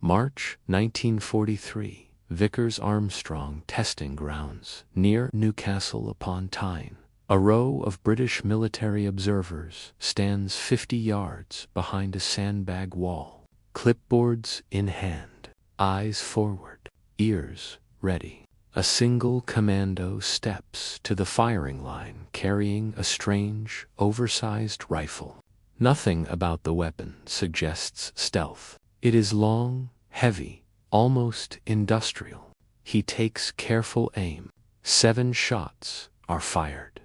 March 1943. Vickers Armstrong Testing Grounds, near Newcastle upon Tyne. A row of British military observers stands 50 yards behind a sandbag wall, clipboards in hand, eyes forward, ears ready. A single commando steps to the firing line carrying a strange, oversized rifle. Nothing about the weapon suggests stealth. It is long, heavy, almost industrial. He takes careful aim. 7 shots are fired.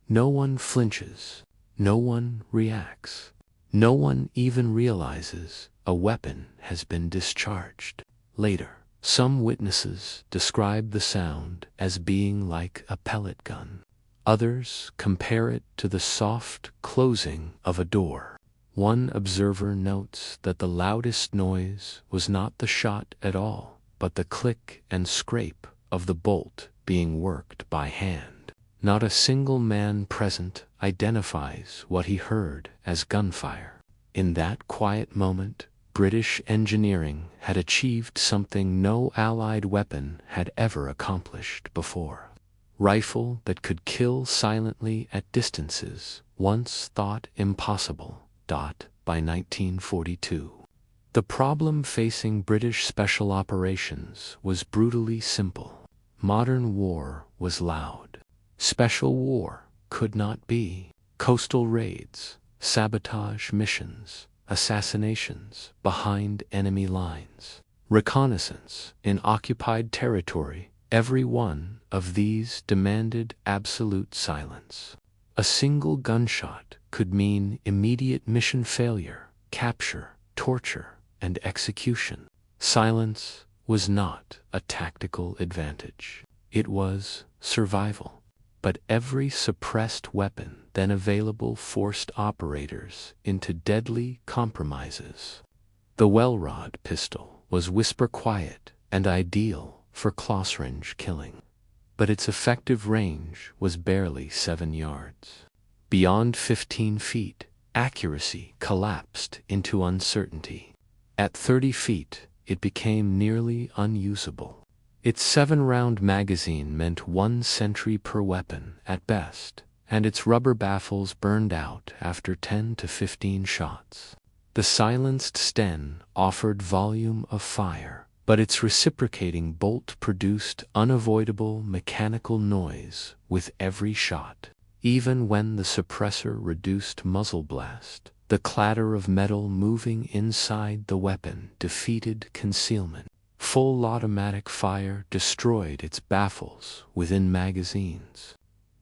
No one flinches. No one reacts. No one even realizes a weapon has been discharged. Later, some witnesses describe the sound as being like a pellet gun. Others compare it to the soft closing of a door. One observer notes that the loudest noise was not the shot at all, but the click and scrape of the bolt being worked by hand. Not a single man present identifies what he heard as gunfire. In that quiet moment, British engineering had achieved something no Allied weapon had ever accomplished before. Rifle that could kill silently at distances once thought impossible. By 1942. The problem facing British special operations was brutally simple. Modern war was loud. Special war could not be. Coastal raids, sabotage missions, assassinations behind enemy lines, reconnaissance in occupied territory, every one of these demanded absolute silence. A single gunshot could mean immediate mission failure, capture, torture, and execution. Silence was not a tactical advantage. It was survival. But every suppressed weapon then available forced operators into deadly compromises. The well-rod pistol was whisper quiet and ideal for close-range killing. But its effective range was barely 7 yards. Beyond 15 feet, accuracy collapsed into uncertainty. At 30 feet, it became nearly unusable. Its 7-round magazine meant 1 sentry per weapon at best, and its rubber baffles burned out after 10 to 15 shots. The silenced Sten offered volume of fire, but its reciprocating bolt produced unavoidable mechanical noise with every shot. Even when the suppressor reduced muzzle blast, the clatter of metal moving inside the weapon defeated concealment. Full automatic fire destroyed its baffles within magazines.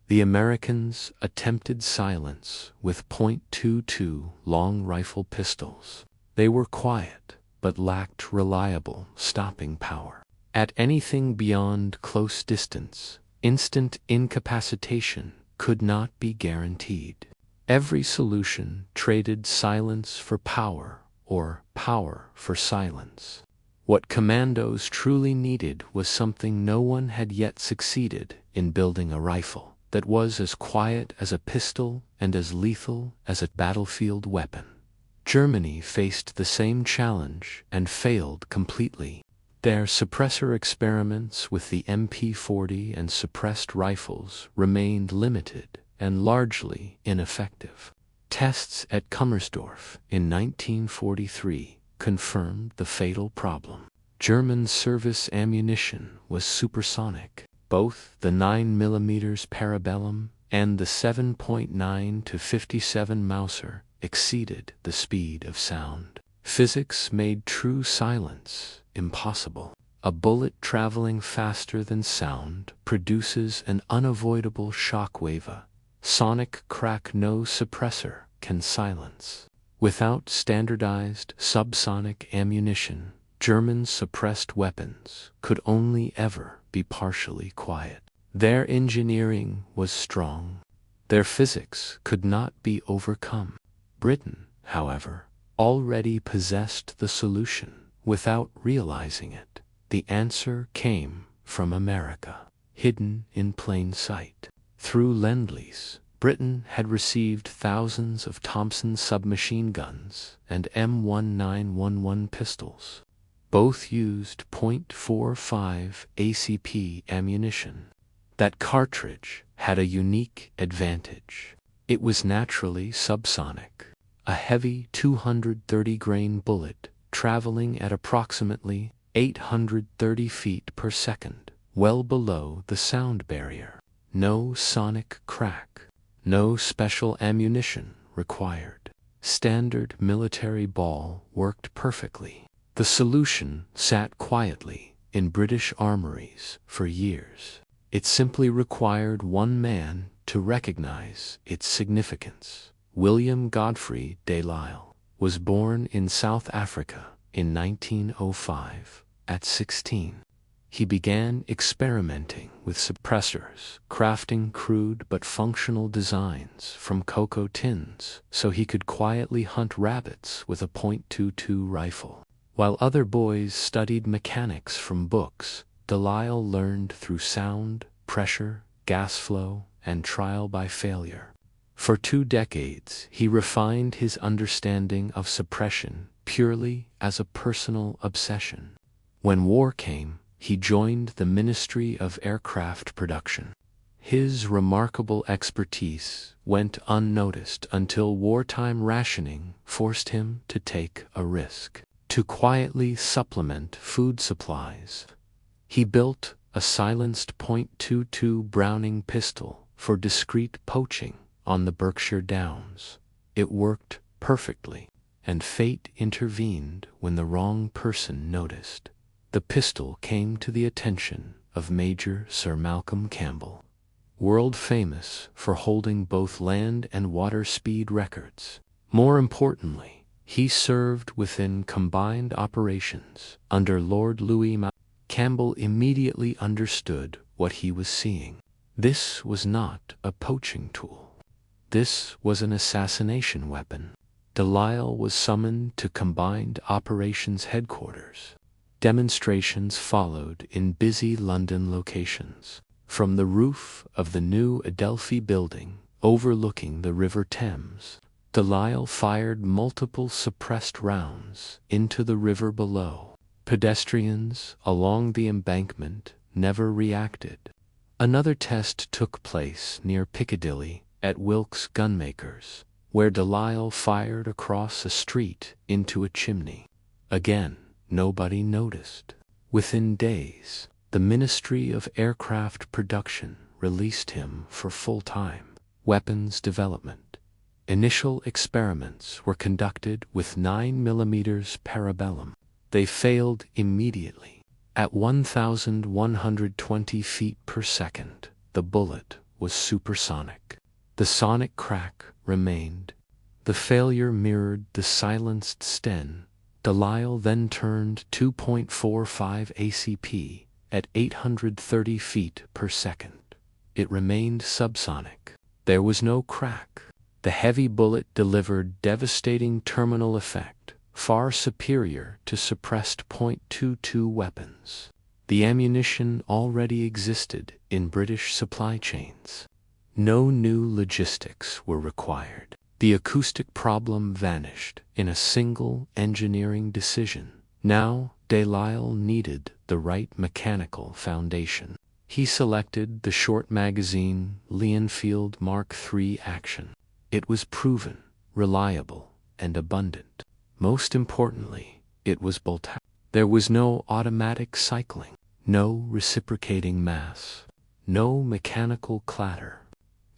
The Americans attempted silence with .22 long rifle pistols. They were quiet, but lacked reliable stopping power. At anything beyond close distance, instant incapacitation could not be guaranteed. Every solution traded silence for power or power for silence. What Commandos truly needed was something no one had yet succeeded in building: a rifle that was as quiet as a pistol and as lethal as a battlefield weapon. Germany faced the same challenge and failed completely. Their suppressor experiments with the MP40 and suppressed rifles remained limited and largely ineffective. Tests at Kummersdorf in 1943 confirmed the fatal problem. German service ammunition was supersonic. Both the 9mm Parabellum and the 7.9 to 57 Mauser exceeded the speed of sound. Physics made true silence impossible. A bullet traveling faster than sound produces an unavoidable shockwave. A sonic crack no suppressor can silence. Without standardized subsonic ammunition, German suppressed weapons could only ever be partially quiet. Their engineering was strong. Their physics could not be overcome. Britain, however, already possessed the solution without realizing it. The answer came from America, hidden in plain sight. Through Lend-Lease, Britain had received thousands of Thompson submachine guns and M1911 pistols. Both used .45 ACP ammunition. That cartridge had a unique advantage. It was naturally subsonic, a heavy 230-grain bullet traveling at approximately 830 feet per second, well below the sound barrier. No sonic crack, no special ammunition required. Standard military ball worked perfectly. The solution sat quietly in British armories for years. It simply required one man to recognize its significance. William Godfrey de Lisle was born in South Africa in 1905. At 16, he began experimenting with suppressors, crafting crude but functional designs from cocoa tins so he could quietly hunt rabbits with a .22 rifle. While other boys studied mechanics from books, de Lisle learned through sound, pressure, gas flow, and trial by failure. For 2 decades, he refined his understanding of suppression purely as a personal obsession. When war came, he joined the Ministry of Aircraft Production. His remarkable expertise went unnoticed until wartime rationing forced him to take a risk. To quietly supplement food supplies, he built a silenced .22 Browning pistol for discreet poaching on the Berkshire Downs. It worked perfectly, and fate intervened when the wrong person noticed. The pistol came to the attention of Major Sir Malcolm Campbell, world famous for holding both land and water speed records. More importantly, he served within combined operations under Lord Louis. Campbell immediately understood what he was seeing. This was not a poaching tool. This was an assassination weapon. De Lisle was summoned to Combined Operations Headquarters. Demonstrations followed in busy London locations. From the roof of the new Adelphi building, overlooking the River Thames, de Lisle fired multiple suppressed rounds into the river below. Pedestrians along the embankment never reacted. Another test took place near Piccadilly at Wilkes Gunmakers, where de Lisle fired across a street into a chimney. Again, nobody noticed. Within days, the Ministry of Aircraft Production released him for full-time weapons development. Initial experiments were conducted with 9mm parabellum. They failed immediately. At 1,120 feet per second, the bullet was supersonic. The sonic crack remained. The failure mirrored the silenced Sten. De Lisle then turned 2.45 ACP at 830 feet per second. It remained subsonic. There was no crack. The heavy bullet delivered devastating terminal effect, far superior to suppressed .22 weapons. The ammunition already existed in British supply chains. No new logistics were required. The acoustic problem vanished in a single engineering decision. Now, de Lisle needed the right mechanical foundation. He selected the short magazine Lee-Enfield Mark III action. It was proven, reliable, and abundant. Most importantly, it was bolt-action. There was no automatic cycling, no reciprocating mass, no mechanical clatter.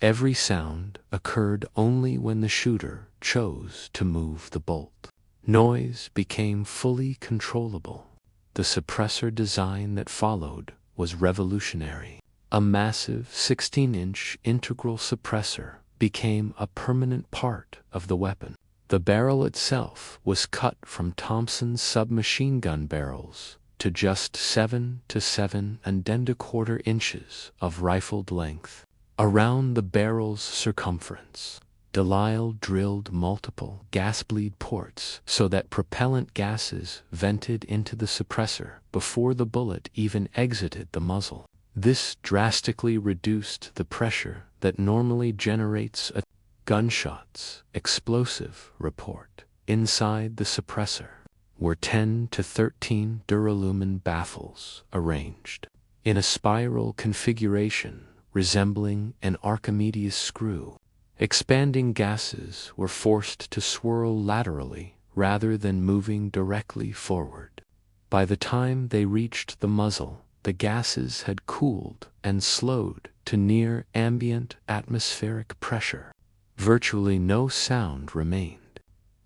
Every sound occurred only when the shooter chose to move the bolt. Noise became fully controllable. The suppressor design that followed was revolutionary. A massive 16-inch integral suppressor became a permanent part of the weapon. The barrel itself was cut from Thompson's submachine gun barrels to just 7 to 7¼ inches of rifled length. Around the barrel's circumference, de Lisle drilled multiple gas bleed ports so that propellant gases vented into the suppressor before the bullet even exited the muzzle. This drastically reduced the pressure that normally generates a gunshot's explosive report inside the suppressor. were 10 to 13 duralumin baffles arranged in a spiral configuration resembling an Archimedes screw. Expanding gases were forced to swirl laterally rather than moving directly forward. By the time they reached the muzzle, the gases had cooled and slowed to near ambient atmospheric pressure. Virtually no sound remained.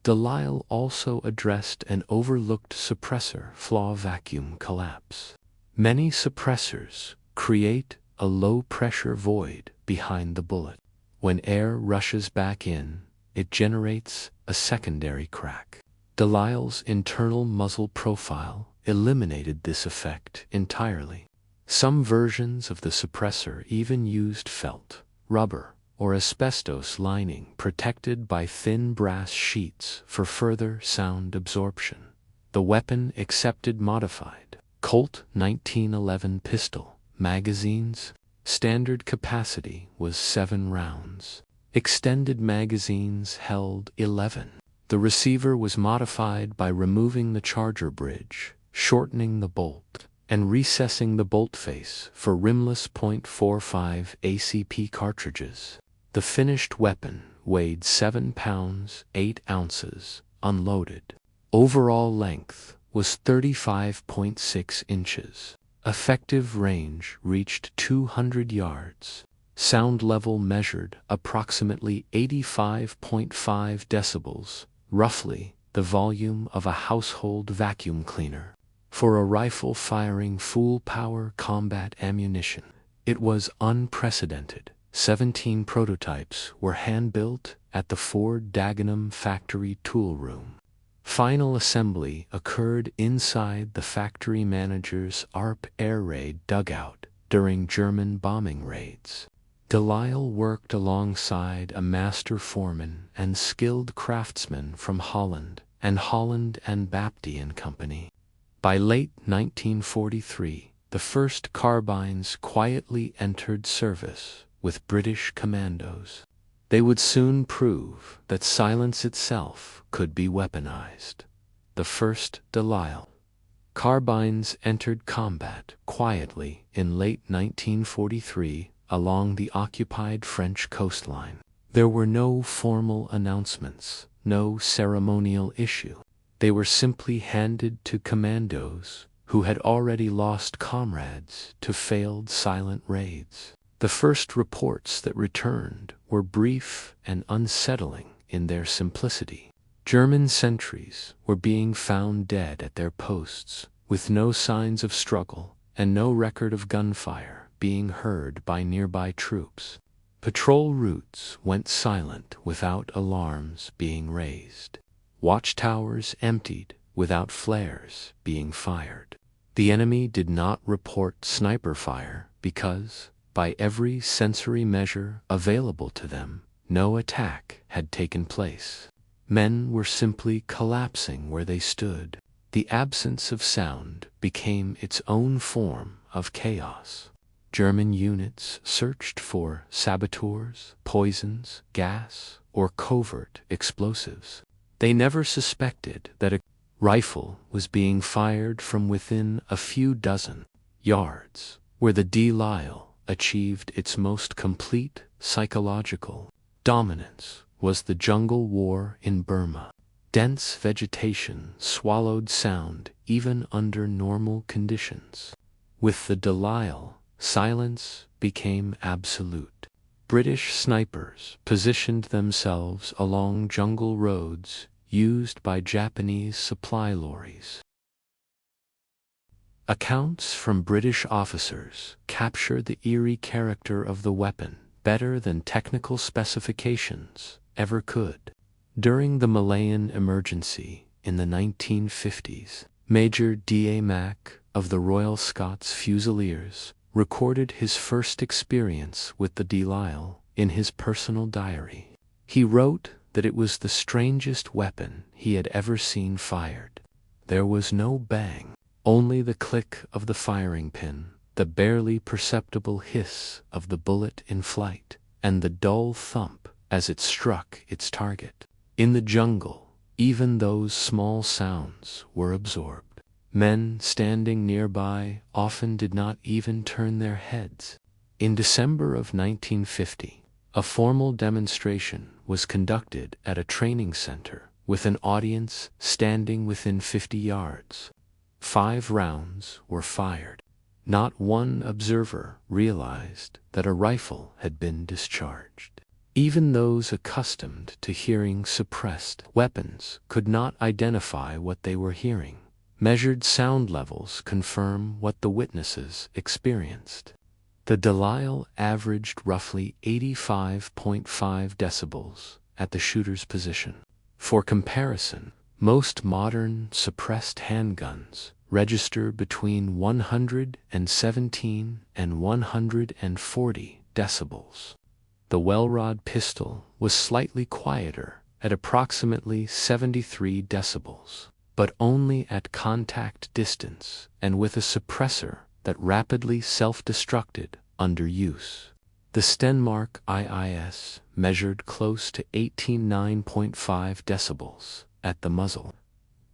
Lisle also addressed an overlooked suppressor flaw: vacuum collapse. Many suppressors create a low-pressure void behind the bullet. When air rushes back in, it generates a secondary crack. Lisle's internal muzzle profile eliminated this effect entirely. Some versions of the suppressor even used felt, rubber, or asbestos lining protected by thin brass sheets for further sound absorption. The weapon accepted modified Colt 1911 pistol magazines. Standard capacity was 7 rounds. Extended magazines held 11. The receiver was modified by removing the charger bridge, shortening the bolt, and recessing the bolt face for rimless .45 ACP cartridges. The finished weapon weighed 7 pounds 8 ounces, unloaded. Overall length was 35.6 inches. Effective range reached 200 yards. Sound level measured approximately 85.5 decibels, roughly the volume of a household vacuum cleaner. For a rifle firing full-power combat ammunition, it was unprecedented. 17 prototypes were hand-built at the Ford Dagenham factory tool room. Final assembly occurred inside the factory manager's ARP air raid dugout during German bombing raids. Lisle worked alongside a master foreman and skilled craftsmen from Holland and Bapty & Company. By late 1943, the first carbines quietly entered service with British Commandos. They would soon prove that silence itself could be weaponized. The first Lisle carbines entered combat quietly in late 1943 along the occupied French coastline. There were no formal announcements, no ceremonial issue. They were simply handed to commandos who had already lost comrades to failed silent raids. The first reports that returned were brief and unsettling in their simplicity. German sentries were being found dead at their posts, with no signs of struggle and no record of gunfire being heard by nearby troops. Patrol routes went silent without alarms being raised. Watchtowers emptied without flares being fired. The enemy did not report sniper fire because, by every sensory measure available to them, no attack had taken place. Men were simply collapsing where they stood. The absence of sound became its own form of chaos. German units searched for saboteurs, poisons, gas, or covert explosives. They never suspected that a rifle was being fired from within a few dozen yards, where the Lisle achieved its most complete psychological dominance was the jungle war in Burma. Dense vegetation swallowed sound even under normal conditions. With the Lisle, silence became absolute. British snipers positioned themselves along jungle roads used by Japanese supply lorries. Accounts from British officers capture the eerie character of the weapon better than technical specifications ever could. During the Malayan emergency in the 1950s, Major D.A. Mack of the Royal Scots Fusiliers recorded his first experience with the Lisle in his personal diary. He wrote that it was the strangest weapon he had ever seen fired. There was no bang, only the click of the firing pin, the barely perceptible hiss of the bullet in flight, and the dull thump as it struck its target. In the jungle, Even those small sounds were absorbed. Men standing nearby often did not even turn their heads. In December of 1950, a formal demonstration was conducted at a training center with an audience standing within 50 yards. 5 rounds were fired. Not one observer realized that a rifle had been discharged. Even those accustomed to hearing suppressed weapons could not identify what they were hearing. Measured sound levels confirm what the witnesses experienced. The Lisle averaged roughly 85.5 decibels at the shooter's position. For comparison, most modern suppressed handguns register between 117 and 140 decibels. The Welrod pistol was slightly quieter at approximately 73 decibels, but only at contact distance and with a suppressor that rapidly self-destructed under use. The Stenmark IIS measured close to 89.5 decibels at the muzzle,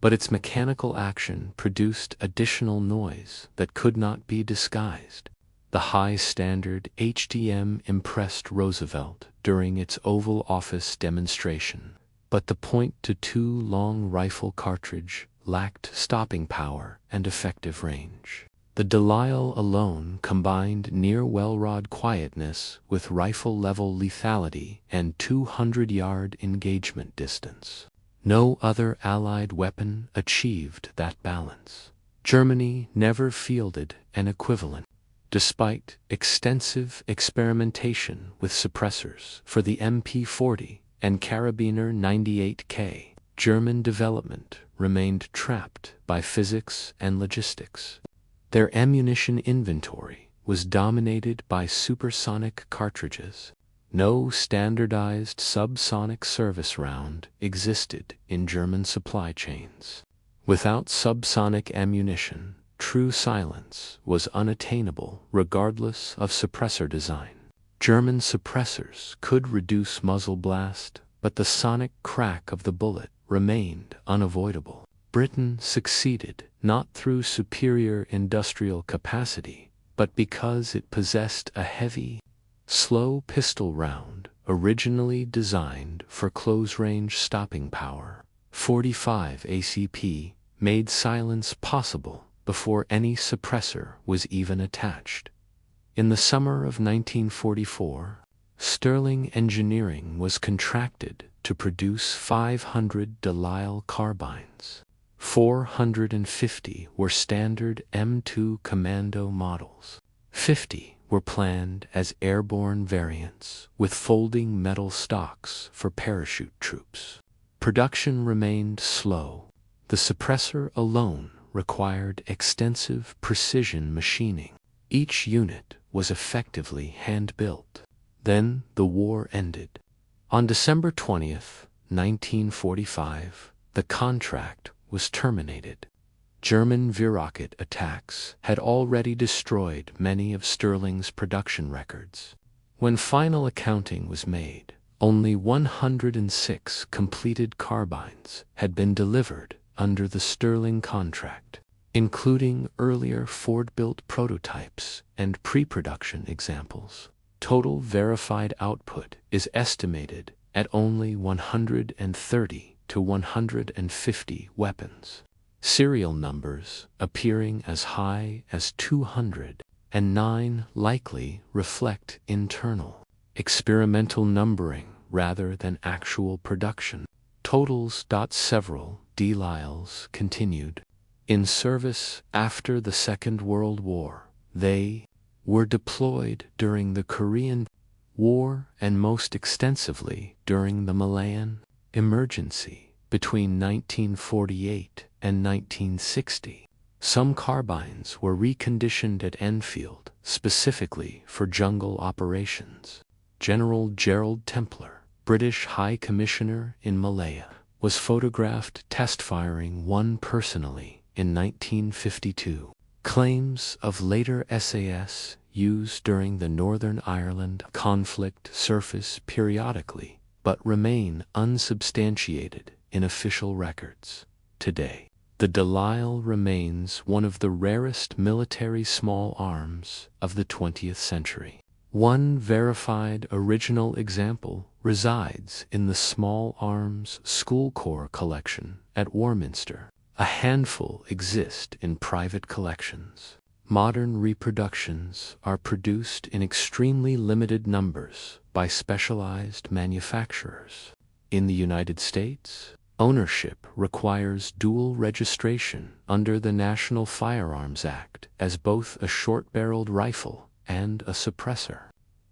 but its mechanical action produced additional noise that could not be disguised. The high standard HDM impressed Roosevelt during its Oval Office demonstration, but the .22 long rifle cartridge lacked stopping power and effective range. The Lisle alone combined near Welrod quietness with rifle-level lethality and 200-yard engagement distance. No other Allied weapon achieved that balance. Germany never fielded an equivalent. Despite extensive experimentation with suppressors for the MP40 and Carabiner 98K, German development remained trapped by physics and logistics. Their ammunition inventory was dominated by supersonic cartridges. No standardized subsonic service round existed in German supply chains. Without subsonic ammunition, true silence was unattainable regardless of suppressor design. German suppressors could reduce muzzle blast, but the sonic crack of the bullet remained unavoidable. Britain succeeded not through superior industrial capacity, but because it possessed a heavy, slow pistol round originally designed for close-range stopping power. 45 ACP made silence possible before any suppressor was even attached. In the summer of 1944, Sterling Engineering was contracted to produce 500 Lisle carbines. 450 were standard M2 Commando models. 50 were planned as airborne variants with folding metal stocks for parachute troops. Production remained slow. The suppressor alone required extensive precision machining. Each unit was effectively hand-built. Then the war ended. On December 20th, 1945, the contract was terminated. German V-rocket attacks had already destroyed many of Sterling's production records. When final accounting was made, only 106 completed carbines had been delivered under the Sterling contract, including earlier Ford-built prototypes and pre-production examples. Total verified output is estimated at only 130 to 150 weapons. Serial numbers appearing as high as 209 likely reflect internal, experimental numbering rather than actual production. Totals. Several Lisles continued in service after the Second World War. They were deployed during the Korean War and most extensively during the Malayan Emergency between 1948 and 1960. Some carbines were reconditioned at Enfield specifically for jungle operations. General Gerald Templer, British High Commissioner in Malaya, was photographed test-firing one personally in 1952. Claims of later SAS used during the Northern Ireland conflict surface periodically, but remain unsubstantiated in official records. Today, the Lisle remains one of the rarest military small arms of the 20th century. One verified original example resides in the Small Arms School Corps collection at Warminster. A handful exist in private collections. Modern reproductions are produced in extremely limited numbers by specialized manufacturers. In the United States, ownership requires dual registration under the National Firearms Act as both a short-barreled rifle and a suppressor.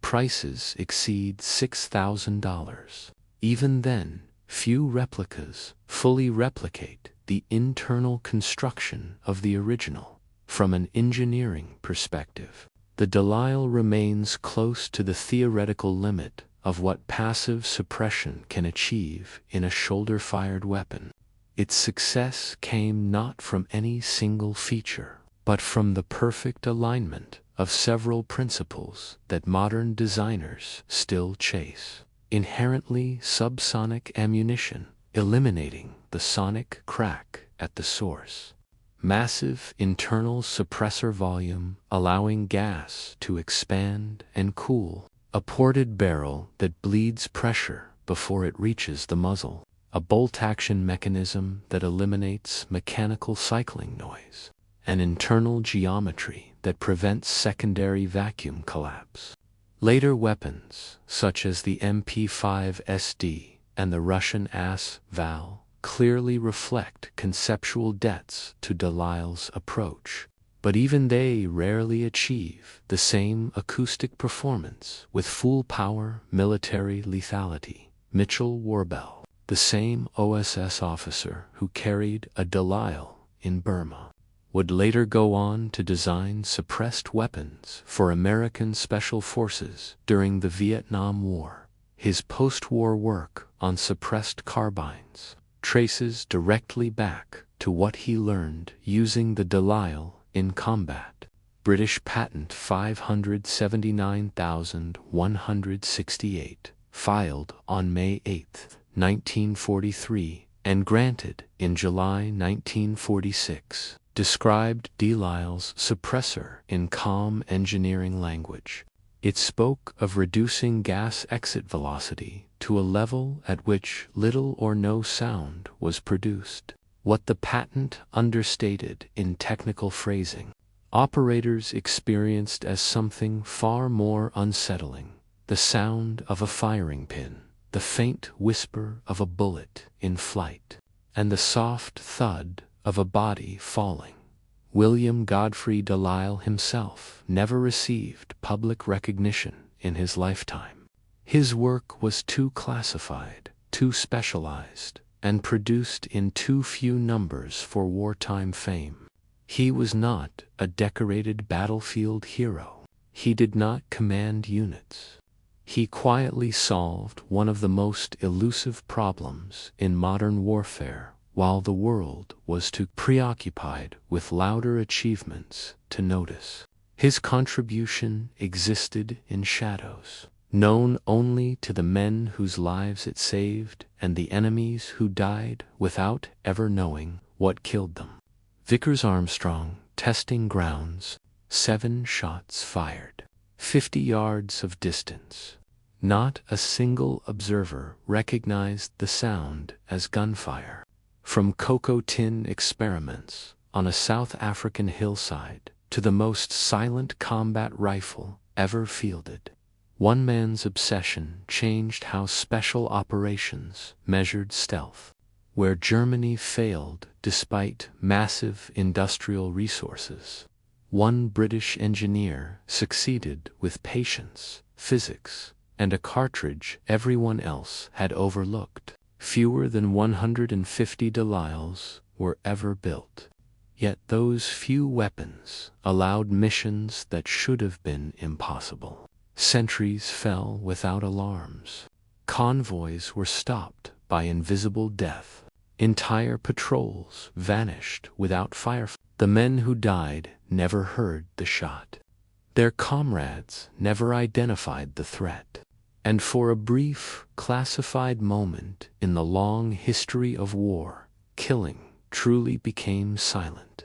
Prices exceed $6,000. Even then, few replicas fully replicate the internal construction of the original. From an engineering perspective, the Lisle remains close to the theoretical limit of what passive suppression can achieve in a shoulder-fired weapon. Its success came not from any single feature, but from the perfect alignment of several principles that modern designers still chase. Inherently subsonic ammunition, eliminating the sonic crack at the source. Massive internal suppressor volume allowing gas to expand and cool. A ported barrel that bleeds pressure before it reaches the muzzle. A bolt-action mechanism that eliminates mechanical cycling noise. An internal geometry that prevents secondary vacuum collapse. Later weapons, such as the MP5SD and the Russian AS-Val, clearly reflect conceptual debts to Lisle's approach, but even they rarely achieve the same acoustic performance with full-power military lethality. Mitchell Warbell, the same OSS officer who carried a Lisle in Burma, would later go on to design suppressed weapons for American Special Forces during the Vietnam War. His post-war work on suppressed carbines traces directly back to what he learned using the Lisle in combat. British Patent 579,168, filed on May 8, 1943, and granted in July 1946, described Lisle's suppressor in calm engineering language. It spoke of reducing gas exit velocity to a level at which little or no sound was produced. What the patent understated in technical phrasing, operators experienced as something far more unsettling: the sound of a firing pin, the faint whisper of a bullet in flight, and the soft thud of a body falling. William Godfrey de Lisle himself never received public recognition in his lifetime. His work was too classified, too specialized, and produced in too few numbers for wartime fame. He was not a decorated battlefield hero. He did not command units. He quietly solved one of the most elusive problems in modern warfare, while the world was too preoccupied with louder achievements to notice. His contribution existed in shadows, known only to the men whose lives it saved and the enemies who died without ever knowing what killed them. Vickers Armstrong, testing grounds, 7 shots fired, 50 yards of distance. Not a single observer recognized the sound as gunfire. From cocoa tin experiments on a South African hillside to the most silent combat rifle ever fielded, one man's obsession changed how special operations measured stealth. Where Germany failed despite massive industrial resources, one British engineer succeeded with patience, physics, and a cartridge everyone else had overlooked. Fewer than 150 Lisles were ever built. Yet those few weapons allowed missions that should have been impossible. Sentries fell without alarms. Convoys were stopped by invisible death. Entire patrols vanished without fire. The men who died never heard the shot. Their comrades never identified the threat. And for a brief, classified moment in the long history of war, killing truly became silent.